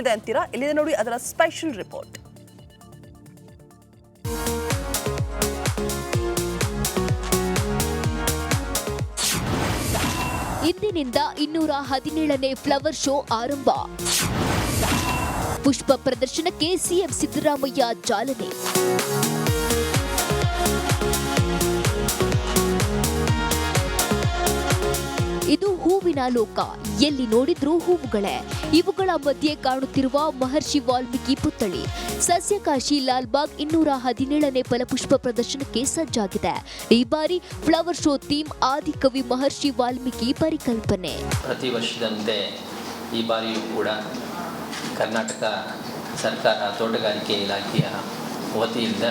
ಅಂತೀರಾ ಇಲ್ಲಿದೆ ನೋಡಿ ಅದರ ಸ್ಪೆಷಲ್ ರಿಪೋರ್ಟ್. ಇಂದಿನಿಂದ 217ನೇ ಫ್ಲವರ್ ಶೋ ಆರಂಭ. ಪುಷ್ಪ ಪ್ರದರ್ಶನಕ್ಕೆ ಸಿಎಂ ಸಿದ್ದರಾಮಯ್ಯ ಚಾಲನೆ. ಇದು ಹೂವಿನ ಲೋಕ, ಎಲ್ಲಿ ನೋಡಿದ್ರೂ ಹೂವುಗಳೇ. ಇವುಗಳ ಮಧ್ಯೆ ಕಾಣುತ್ತಿರುವ ಮಹರ್ಷಿ ವಾಲ್ಮೀಕಿ ಪುತ್ಥಳಿ ಸಸ್ಯಕಾಶಿ ಲಾಲ್ಬಾಗ್ 217ನೇ ಫಲಪುಷ್ಪ ಪ್ರದರ್ಶನಕ್ಕೆ ಸಜ್ಜಾಗಿದೆ. ಈ ಬಾರಿ ಫ್ಲವರ್ ಶೋ ಥೀಮ್ ಆದಿಕವಿ ಮಹರ್ಷಿ ವಾಲ್ಮೀಕಿ ಪರಿಕಲ್ಪನೆ. ಪ್ರತಿ ವರ್ಷದಂತೆ ಈ ಬಾರಿಯೂ ಕೂಡ ಕರ್ನಾಟಕ ಸರ್ಕಾರ ತೋಟಗಾರಿಕೆ ಇಲಾಖೆಯ ವತಿಯಿಂದ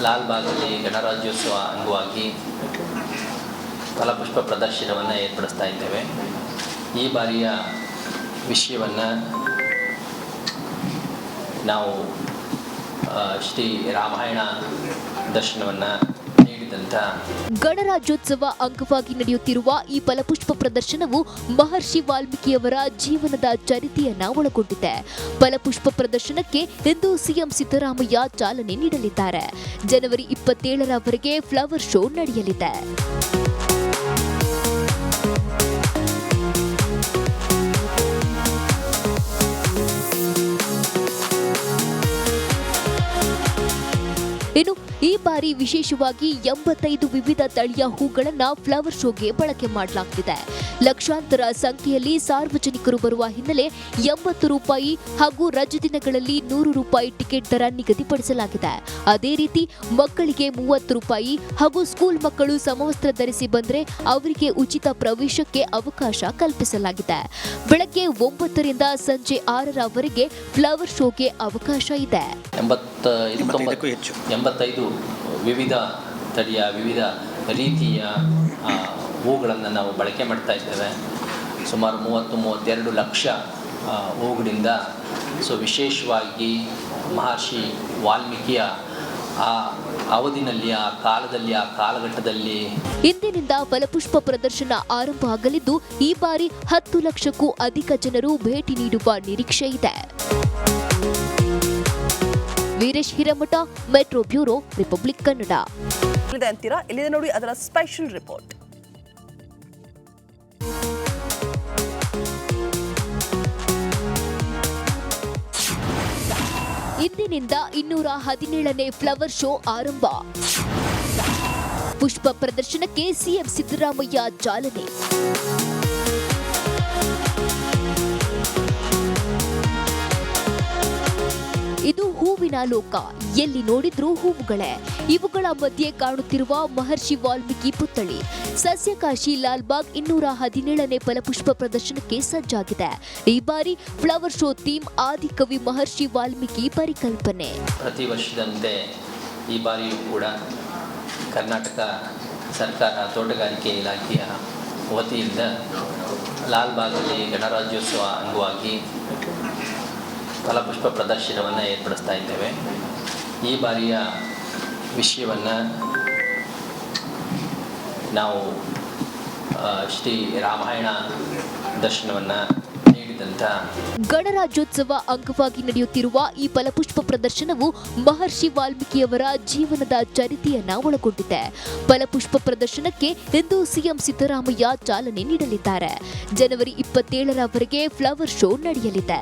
ಲಾಲ್ಬಾಗಲ್ಲಿ ಗಣರಾಜ್ಯೋತ್ಸವ ಅಂಗವಾಗಿ ಫಲಪುಷ್ಪ ಪ್ರದರ್ಶನವನ್ನು ಏರ್ಪಡಿಸ್ತಾ ಇದ್ದೇವೆ. ಈ ಬಾರಿಯ ವಿಷಯವನ್ನು ನಾವು ಶ್ರೀ ರಾಮಾಯಣ ದರ್ಶನವನ್ನು ನೀಡಿದಂಥ ಗಣರಾಜ್ಯೋತ್ಸವ ಅಂಗವಾಗಿ ನಡೆಯುತ್ತಿರುವ ಈ ಫಲಪುಷ್ಪ ಪ್ರದರ್ಶನವು ಮಹರ್ಷಿ ವಾಲ್ಮೀಕಿಯವರ ಜೀವನದ ಚರಿತೆಯನ್ನ ಒಳಗೊಂಡಿದೆ. ಫಲಪುಷ್ಪ ಪ್ರದರ್ಶನಕ್ಕೆ ಇಂದು ಸಿಎಂ ಸಿದ್ದರಾಮಯ್ಯ ಚಾಲನೆ ನೀಡಲಿದ್ದಾರೆ. ಜನವರಿ 27ರವರೆಗೆ ಫ್ಲವರ್ ಶೋ ನಡೆಯಲಿದೆ. ಇನ್ನು ಈ ಬಾರಿ ವಿಶೇಷವಾಗಿ 85 ವಿವಿಧ ತಳಿಯ ಹೂಗಳನ್ನು ಫ್ಲವರ್ ಶೋಗೆ ಬಳಕೆ ಮಾಡಲಾಗುತ್ತಿದೆ. ಲಕ್ಷಾಂತರ ಸಂಖ್ಯೆಯಲ್ಲಿ ಸಾರ್ವಜನಿಕರು ಬರುವ ಹಿನ್ನೆಲೆ 80 ರೂಪಾಯಿ ಹಾಗೂ ರಜೆ ದಿನಗಳಲ್ಲಿ 100 ರೂಪಾಯಿ ಟಿಕೆಟ್ ದರ ನಿಗದಿಪಡಿಸಲಾಗಿದೆ. ಅದೇ ರೀತಿ ಮಕ್ಕಳಿಗೆ 30 ರೂಪಾಯಿ ಹಾಗೂ ಸ್ಕೂಲ್ ಮಕ್ಕಳು ಸಮವಸ್ತ್ರ ಧರಿಸಿ ಬಂದರೆ ಅವರಿಗೆ ಉಚಿತ ಪ್ರವೇಶಕ್ಕೆ ಅವಕಾಶ ಕಲ್ಪಿಸಲಾಗಿದೆ. ಬೆಳಗ್ಗೆ 9ರಿಂದ ಸಂಜೆ 6ರವರೆಗೆ ಫ್ಲವರ್ ಶೋಗೆ ಅವಕಾಶ ಇದೆ. 85 ವಿವಿಧ ತಳಿಯ ವಿವಿಧ ರೀತಿಯ ಹೂಗಳನ್ನು ನಾವು ಬಳಕೆ ಮಾಡ್ತಾ ಇದ್ದೇವೆ. ಸುಮಾರು 30-32 ಲಕ್ಷ ಹೂಗಳಿಂದ ವಿಶೇಷವಾಗಿ ಮಹರ್ಷಿ ವಾಲ್ಮೀಕಿಯ ಆ ಅವಧಿನಲ್ಲಿ ಆ ಕಾಲದಲ್ಲಿ ಆ ಕಾಲಘಟ್ಟದಲ್ಲಿ ಇಂದಿನಿಂದ ಫಲಪುಷ್ಪ ಪ್ರದರ್ಶನ ಆರಂಭ ಆಗಲಿದ್ದು ಈ ಬಾರಿ 10 ಲಕ್ಷಕ್ಕೂ ಅಧಿಕ ಜನರು ಭೇಟಿ ನೀಡುವ ನಿರೀಕ್ಷೆ ಇದೆ. Veeresh Hiremath, metro bureau, republic Kannada. ಅಂತೀರಾ ಇಲ್ಲಿದೆ ನೋಡಿ ಅದರ ಸ್ಪೆಷಲ್ ರಿಪೋರ್ಟ್. ಇಂದಿನಿಂದ 217ನೇ ಫ್ಲವರ್ ಶೋ ಆರಂಭ. ಪುಷ್ಪ ಪ್ರದರ್ಶನಕ್ಕೆ ಸಿಎಂ ಸಿದ್ದರಾಮಯ್ಯ ಚಾಲನೆ. ಇದು ಹೂವಿನ ಲೋಕ, ಎಲ್ಲಿ ನೋಡಿದ್ರೂ ಹೂವುಗಳೇ. ಇವುಗಳ ಮಧ್ಯೆ ಕಾಣುತ್ತಿರುವ ಮಹರ್ಷಿ ವಾಲ್ಮೀಕಿ ಪುತ್ಥಳಿ ಸಸ್ಯಕಾಶಿ ಲಾಲ್ಬಾಗ್ 217ನೇ ಫಲಪುಷ್ಪ ಪ್ರದರ್ಶನಕ್ಕೆ ಸಜ್ಜಾಗಿದೆ. ಈ ಬಾರಿ ಫ್ಲವರ್ ಶೋ ಥೀಮ್ ಆದಿಕವಿ ಮಹರ್ಷಿ ವಾಲ್ಮೀಕಿ ಪರಿಕಲ್ಪನೆ. ಪ್ರತಿ ವರ್ಷದಂತೆ ಈ ಬಾರಿಯೂ ಕೂಡ ಕರ್ನಾಟಕ ಸರ್ಕಾರ ತೋಟಗಾರಿಕೆ ಇಲಾಖೆಯ ವತಿಯಿಂದ ಲಾಲ್ಬಾಗಲ್ಲಿ ಗಣರಾಜ್ಯೋತ್ಸವ ಅಂಗವಾಗಿ ಫಲಪುಷ್ಪ ಪ್ರದರ್ಶನವನ್ನು ಏರ್ಪಡಿಸ್ತಾ ಇದ್ದೇವೆ. ಈ ಬಾರಿಯ ವಿಷಯವನ್ನು ನಾವು ಶ್ರೀ ರಾಮಾಯಣ ದರ್ಶನವನ್ನು ನೀಡಿದಂಥ ಗಣರಾಜ್ಯೋತ್ಸವ ಅಂಗವಾಗಿ ನಡೆಯುತ್ತಿರುವ ಈ ಫಲಪುಷ್ಪ ಪ್ರದರ್ಶನವು ಮಹರ್ಷಿ ವಾಲ್ಮೀಕಿಯವರ ಜೀವನದ ಚರಿತೆಯನ್ನ ಒಳಗೊಂಡಿದೆ. ಫಲಪುಷ್ಪ ಪ್ರದರ್ಶನಕ್ಕೆ ಇಂದು ಸಿಎಂ ಸಿದ್ದರಾಮಯ್ಯ ಚಾಲನೆ ನೀಡಲಿದ್ದಾರೆ. ಜನವರಿ 27ರವರೆಗೆ ಫ್ಲವರ್ ಶೋ ನಡೆಯಲಿದೆ.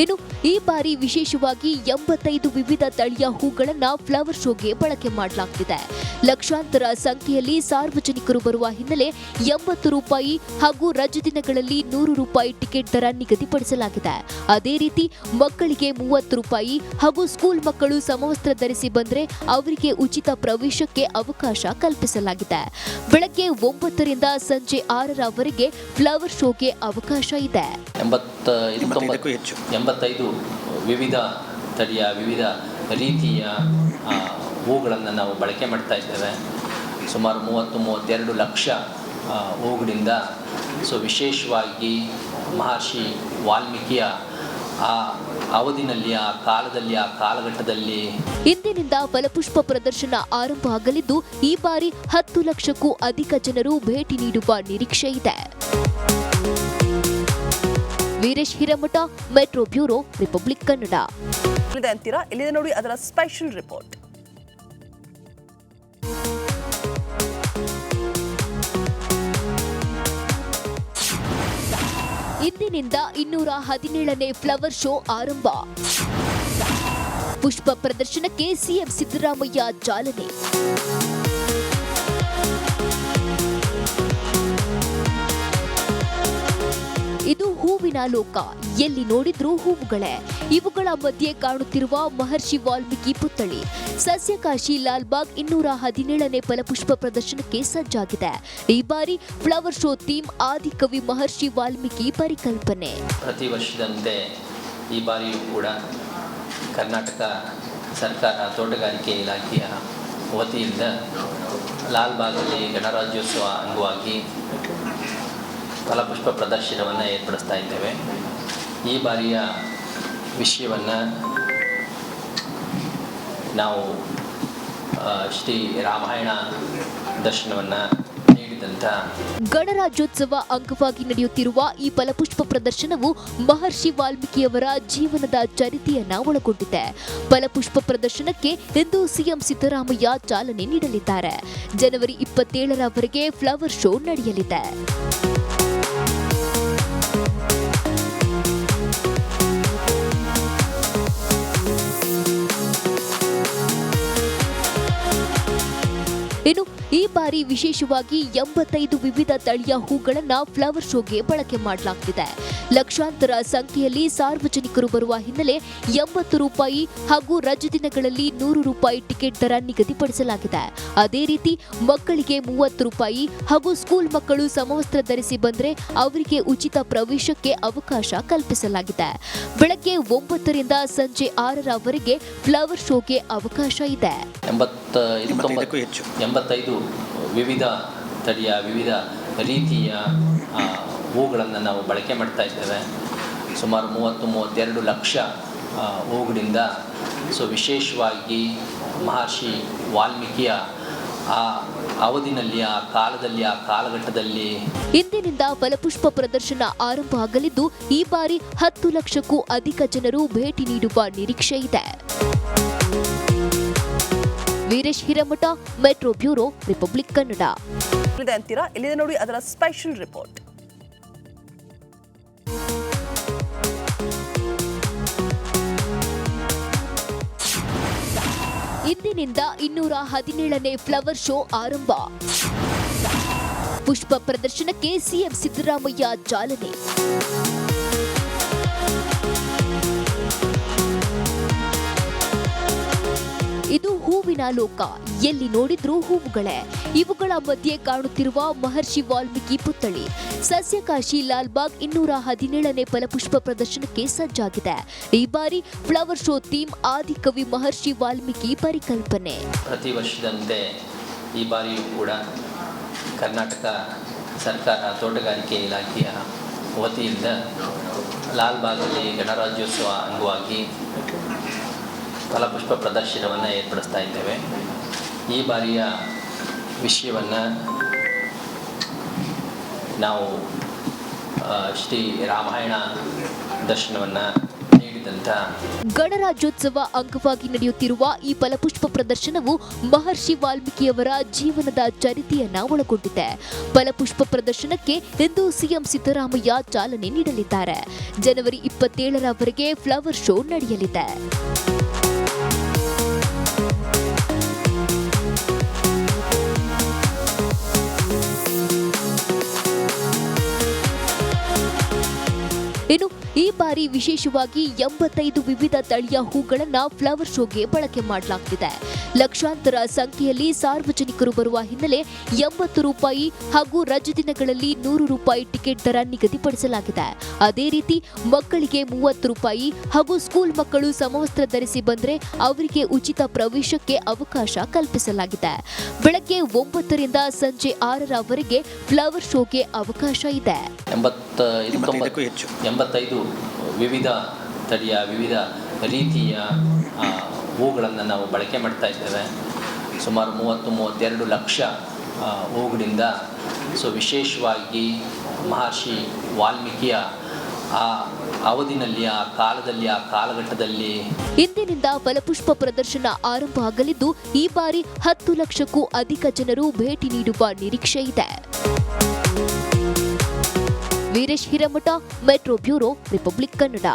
ಇನ್ನು ಈ ಬಾರಿ ವಿಶೇಷವಾಗಿ 85 ವಿವಿಧ ತಳಿಯ ಹೂಗಳನ್ನು ಫ್ಲವರ್ ಶೋಗೆ ಬಳಕೆ ಮಾಡಲಾಗುತ್ತಿದೆ. ಲಕ್ಷಾಂತರ ಸಂಖ್ಯೆಯಲ್ಲಿ ಸಾರ್ವಜನಿಕರು ಬರುವ ಹಿನ್ನೆಲೆ 80 ರೂಪಾಯಿ ಹಾಗೂ ರಜೆ ದಿನಗಳಲ್ಲಿ 100 ರೂಪಾಯಿ ಟಿಕೆಟ್ ದರ ನಿಗದಿಪಡಿಸಲಾಗಿದೆ. ಅದೇ ರೀತಿ ಮಕ್ಕಳಿಗೆ 30 ರೂಪಾಯಿ ಹಾಗೂ ಸ್ಕೂಲ್ ಮಕ್ಕಳು ಸಮವಸ್ತ್ರ ಧರಿಸಿ ಬಂದರೆ ಅವರಿಗೆ ಉಚಿತ ಪ್ರವೇಶಕ್ಕೆ ಅವಕಾಶ ಕಲ್ಪಿಸಲಾಗಿದೆ. ಬೆಳಗ್ಗೆ 9ರಿಂದ ಸಂಜೆ 6ರವರೆಗೆ ಫ್ಲವರ್ ಶೋಗೆ ಅವಕಾಶ ಇದೆ. 85 ವಿವಿಧ ತಳಿಯ ವಿವಿಧ ರೀತಿಯ ಹೂಗಳನ್ನು ನಾವು ಬಳಕೆ ಮಾಡ್ತಾ ಇದ್ದೇವೆ. ಸುಮಾರು 30-32 ಲಕ್ಷ ಹೂಗಳಿಂದ ವಿಶೇಷವಾಗಿ ಮಹರ್ಷಿ ವಾಲ್ಮೀಕಿಯ ಆ ಅವಧಿನಲ್ಲಿ, ಆ ಕಾಲದಲ್ಲಿ, ಆ ಕಾಲಘಟ್ಟದಲ್ಲಿ ಇಂದಿನಿಂದ ಫಲಪುಷ್ಪ ಪ್ರದರ್ಶನ ಆರಂಭ ಆಗಲಿದ್ದು ಈ ಬಾರಿ 10 ಲಕ್ಷಕ್ಕೂ ಅಧಿಕ ಜನರು ಭೇಟಿ ನೀಡುವ ನಿರೀಕ್ಷೆ ಇದೆ. Veeresh Hiremath, metro bureau, republic Kannada. ಅಂತೀರಾ? ಇಲ್ಲಿದೆ ನೋಡಿ ಅದರ ಸ್ಪೆಷಲ್ ರಿಪೋರ್ಟ್. ಇಂದಿನಿಂದ 217ನೇ ಫ್ಲವರ್ ಶೋ ಆರಂಭ. ಪುಷ್ಪ ಪ್ರದರ್ಶನಕ್ಕೆ ಸಿಎಂ ಸಿದ್ದರಾಮಯ್ಯ ಚಾಲನೆ. ಇದು ಹೂವಿನ ಲೋಕ, ಎಲ್ಲಿ ನೋಡಿದ್ರೂ ಹೂವುಗಳೇ. ಇವುಗಳ ಮಧ್ಯೆ ಕಾಣುತ್ತಿರುವ ಮಹರ್ಷಿ ವಾಲ್ಮೀಕಿ ಪುತ್ಥಳಿ ಸಸ್ಯಕಾಶಿ ಲಾಲ್ಬಾಗ್ 217ನೇ ಫಲಪುಷ್ಪ ಪ್ರದರ್ಶನಕ್ಕೆ ಸಜ್ಜಾಗಿದೆ. ಈ ಬಾರಿ ಫ್ಲವರ್ ಶೋ ಥೀಮ್ ಆದಿಕವಿ ಮಹರ್ಷಿ ವಾಲ್ಮೀಕಿ ಪರಿಕಲ್ಪನೆ. ಪ್ರತಿ ವರ್ಷದಂತೆ ಈ ಬಾರಿಯೂ ಕೂಡ ಕರ್ನಾಟಕ ಸರ್ಕಾರ ತೋಟಗಾರಿಕೆ ಇಲಾಖೆಯ ವತಿಯಿಂದ ಲಾಲ್ಬಾಗಲ್ಲಿ ಗಣರಾಜ್ಯೋತ್ಸವ ಅಂಗವಾಗಿ ಫಲಪುಷ್ಪ ಪ್ರದರ್ಶನವನ್ನು ಏರ್ಪಡಿಸ್ತಾ ಇದ್ದೇವೆ. ಈ ಬಾರಿಯ ವಿಷಯವನ್ನು ನಾವು ಶ್ರೀ ರಾಮಾಯಣ ದರ್ಶನವನ್ನು ನೀಡಿದಂಥ ಗಣರಾಜ್ಯೋತ್ಸವ ಅಂಗವಾಗಿ ನಡೆಯುತ್ತಿರುವ ಈ ಫಲಪುಷ್ಪ ಪ್ರದರ್ಶನವು ಮಹರ್ಷಿ ವಾಲ್ಮೀಕಿಯವರ ಜೀವನದ ಚರಿತೆಯನ್ನ ಒಳಗೊಂಡಿದೆ. ಫಲಪುಷ್ಪ ಪ್ರದರ್ಶನಕ್ಕೆ ಇಂದು ಸಿಎಂ ಸಿದ್ದರಾಮಯ್ಯ ಚಾಲನೆ ನೀಡಲಿದ್ದಾರೆ. ಜನವರಿ 27ರವರೆಗೆ ಫ್ಲವರ್ ಶೋ ನಡೆಯಲಿದೆ. ಇನ್ನು ಈ ಬಾರಿ ವಿಶೇಷವಾಗಿ 85 ವಿವಿಧ ತಳಿಯ ಹೂಗಳನ್ನ ಫ್ಲವರ್ ಶೋಗೆ ಬಳಕೆ ಮಾಡಲಾಗ್ತಿದೆ. ಲಕ್ಷಾಂತರ ಸಂಖ್ಯೆಯಲ್ಲಿ ಸಾರ್ವಜನಿಕರು ಬರುವ ಹಿನ್ನೆಲೆ 80 ರೂಪಾಯಿ ಹಾಗೂ ರಜೆ ದಿನಗಳಲ್ಲಿ 100 ರೂಪಾಯಿ ಟಿಕೆಟ್ ದರ ನಿಗದಿಪಡಿಸಲಾಗಿದೆ. ಅದೇ ರೀತಿ ಮಕ್ಕಳಿಗೆ 30 ರೂಪಾಯಿ ಹಾಗೂ ಸ್ಕೂಲ್ ಮಕ್ಕಳು ಸಮವಸ್ತ್ರ ಧರಿಸಿ ಬಂದ್ರೆ ಅವರಿಗೆ ಉಚಿತ ಪ್ರವೇಶಕ್ಕೆ ಅವಕಾಶ ಕಲ್ಪಿಸಲಾಗಿದೆ. ಬೆಳಗ್ಗೆ 9ರಿಂದ ಸಂಜೆ 6ರವರೆಗೆ ಫ್ಲವರ್ ಶೋಗೆ ಅವಕಾಶ ಇದೆ. 85 ವಿವಿಧ ತಳಿಯ ವಿವಿಧ ರೀತಿಯ ಹೂಗಳನ್ನು ನಾವು ಬಳಕೆ ಮಾಡ್ತಾ ಇದ್ದೇವೆ. ಸುಮಾರು 30-32 ಲಕ್ಷ ಹೂಗಳಿಂದ ವಿಶೇಷವಾಗಿ ಮಹರ್ಷಿ ವಾಲ್ಮೀಕಿಯ ಆ ಅವಧಿನಲ್ಲಿ, ಆ ಕಾಲದಲ್ಲಿ, ಆ ಕಾಲಘಟ್ಟದಲ್ಲಿ ಇಂದಿನಿಂದ ಫಲಪುಷ್ಪ ಪ್ರದರ್ಶನ ಆರಂಭ ಆಗಲಿದ್ದು ಈ ಬಾರಿ 10 ಲಕ್ಷಕ್ಕೂ ಅಧಿಕ ಜನರು ಭೇಟಿ ನೀಡುವ ನಿರೀಕ್ಷೆ ಇದೆ. Veeresh Hiremath, metro bureau, republic Kannada. ಅಂತೀರಾ? ಇಲ್ಲಿದೆ ನೋಡಿ ಅದರ ಸ್ಪೆಷಲ್ ರಿಪೋರ್ಟ್. ಇಂದಿನಿಂದ 217ನೇ ಫ್ಲವರ್ ಶೋ ಆರಂಭ. ಪುಷ್ಪ ಪ್ರದರ್ಶನಕ್ಕೆ ಸಿಎಂ ಸಿದ್ದರಾಮಯ್ಯ ಚಾಲನೆ. ಇದು ಹೂವಿನ ಲೋಕ, ಎಲ್ಲಿ ನೋಡಿದ್ರೂ ಹೂವುಗಳೇ. ಇವುಗಳ ಮಧ್ಯೆ ಕಾಣುತ್ತಿರುವ ಮಹರ್ಷಿ ವಾಲ್ಮೀಕಿ ಪುತ್ಥಳಿ ಸಸ್ಯಕಾಶಿ ಲಾಲ್ಬಾಗ್ 217ನೇ ಫಲಪುಷ್ಪ ಪ್ರದರ್ಶನಕ್ಕೆ ಸಜ್ಜಾಗಿದೆ. ಈ ಬಾರಿ ಫ್ಲವರ್ ಶೋ ಥೀಮ್ ಆದಿಕವಿ ಮಹರ್ಷಿ ವಾಲ್ಮೀಕಿ ಪರಿಕಲ್ಪನೆ. ಪ್ರತಿ ವರ್ಷದಂತೆ ಈ ಬಾರಿಯೂ ಕೂಡ ಕರ್ನಾಟಕ ಸರ್ಕಾರ ತೋಟಗಾರಿಕೆ ಇಲಾಖೆಯ ವತಿಯಿಂದ ಲಾಲ್ಬಾಗಲ್ಲಿ ಗಣರಾಜ್ಯೋತ್ಸವ ಅಂಗವಾಗಿ ಫಲಪುಷ್ಪ ಪ್ರದರ್ಶನವನ್ನು ಏರ್ಪಡಿಸ್ತಾ ಇದ್ದೇವೆ. ಈ ಬಾರಿಯ ವಿಷಯವನ್ನು ನಾವು ಶ್ರೀ ರಾಮಾಯಣ ದರ್ಶನವನ್ನು ನೀಡಿದಂಥ ಗಣರಾಜ್ಯೋತ್ಸವ ಅಂಗವಾಗಿ ನಡೆಯುತ್ತಿರುವ ಈ ಫಲಪುಷ್ಪ ಪ್ರದರ್ಶನವು ಮಹರ್ಷಿ ವಾಲ್ಮೀಕಿಯವರ ಜೀವನದ ಚರಿತೆಯನ್ನ ಒಳಗೊಂಡಿದೆ. ಫಲಪುಷ್ಪ ಪ್ರದರ್ಶನಕ್ಕೆ ಇಂದು ಸಿಎಂ ಸಿದ್ದರಾಮಯ್ಯ ಚಾಲನೆ ನೀಡಲಿದ್ದಾರೆ. ಜನವರಿ 27ರವರೆಗೆ ಫ್ಲವರ್ ಶೋ ನಡೆಯಲಿದೆ. ಇನ್ನು ಈ ಬಾರಿ ವಿಶೇಷವಾಗಿ 85 ವಿವಿಧ ತಳಿಯ ಹೂಗಳನ್ನ ಫ್ಲವರ್ ಶೋಗೆ ಬಳಕೆ ಮಾಡಲಾಗ್ತಿದೆ. ಲಕ್ಷಾಂತರ ಸಂಖ್ಯೆಯಲ್ಲಿ ಸಾರ್ವಜನಿಕರು ಬರುವ ಹಿನ್ನೆಲೆ 80 ರೂಪಾಯಿ ಹಾಗೂ ರಜೆ ದಿನಗಳಲ್ಲಿ 100 ರೂಪಾಯಿ ಟಿಕೆಟ್ ದರ ನಿಗದಿಪಡಿಸಲಾಗಿದೆ. ಅದೇ ರೀತಿ ಮಕ್ಕಳಿಗೆ 30 ರೂಪಾಯಿ ಹಾಗೂ ಸ್ಕೂಲ್ ಮಕ್ಕಳು ಸಮವಸ್ತ್ರ ಧರಿಸಿ ಬಂದ್ರೆ ಅವರಿಗೆ ಉಚಿತ ಪ್ರವೇಶಕ್ಕೆ ಅವಕಾಶ ಕಲ್ಪಿಸಲಾಗಿದೆ. ಬೆಳಗ್ಗೆ 9ರಿಂದ ಸಂಜೆ 6ರವರೆಗೆ ಫ್ಲವರ್ ಶೋಗೆ ಅವಕಾಶ ಇದೆ. 85 ವಿವಿಧ ತಳಿಯ ವಿವಿಧ ರೀತಿಯ ಹೂಗಳನ್ನು ನಾವು ಬಳಕೆ ಮಾಡ್ತಾ ಇದ್ದೇವೆ. ಸುಮಾರು 32 ಲಕ್ಷ ಹೂಗಳಿಂದ ವಿಶೇಷವಾಗಿ ಮಹರ್ಷಿ ವಾಲ್ಮೀಕಿಯ ಆ ಅವಧಿನಲ್ಲಿ, ಆ ಕಾಲದಲ್ಲಿ, ಆ ಕಾಲಘಟ್ಟದಲ್ಲಿ ಇಂದಿನಿಂದ ಫಲಪುಷ್ಪ ಪ್ರದರ್ಶನ ಆರಂಭ ಆಗಲಿದ್ದು ಈ ಬಾರಿ 10 ಲಕ್ಷಕ್ಕೂ ಅಧಿಕ ಜನರು ಭೇಟಿ ನೀಡುವ ನಿರೀಕ್ಷೆ ಇದೆ. Veeresh Hiremath, metro bureau, republic Kannada.